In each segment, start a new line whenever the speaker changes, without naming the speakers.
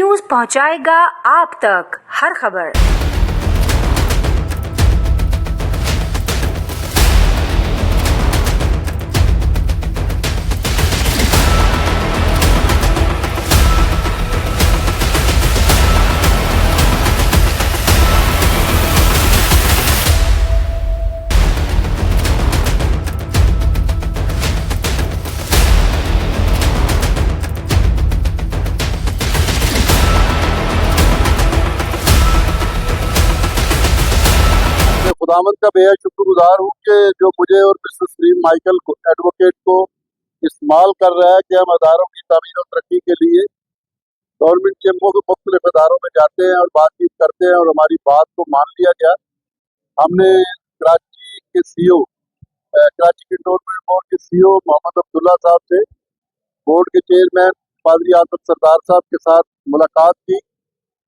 News पहुंचाएगा आप तक हर खबर।
खुदावंद का बेहद शुक्रगुजार हूँ कि जो मुझे और मिस्टर सलीम माइकल एडवोकेट को इस्तेमाल कर रहा है कि हम अदारों की तामीर और तरक्की के लिए गवर्नमेंट के मुख्तलिफ अदारों में जाते हैं और बातचीत करते हैं, और हमारी बात को मान लिया गया। हमने कराची के सीओ कराची कंटोनमेंट बोर्ड के सीओ मोहम्मद अब्दुल्ला साहब से, बोर्ड के चेयरमैन पादरी आसिफ सरदार साहब के साथ मुलाकात की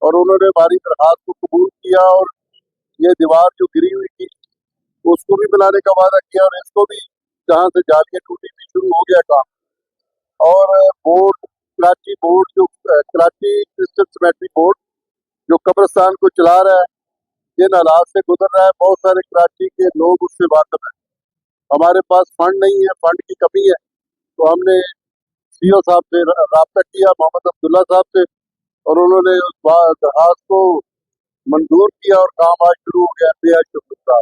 और उन्होंने हमारी दरख्वास्त को कबूल किया और ये दीवार जो गिरी हुई थी उसको भी बनाने का वादा किया, और इसको भी जहाँ से जालियां टूटी थी शुरू हो गया काम। और बोर्ड कराची बोर्ड जो कराची क्रिश्चियन सिमेट्री बोर्ड जो कब्रिस्तान को चला रहा है, जिन हालात से गुजर रहा है, बहुत सारे कराची के लोग उससे वाकिफ हैं। हमारे पास फंड नहीं है, फंड की कमी है, तो हमने सीओ साहब से रब्ता किया, मोहम्मद अब्दुल्ला साहब से, और उन्होंने उस दरखास्त को मंजूर किया और काम आज शुरू हो गया। बेहद शुक्रिया।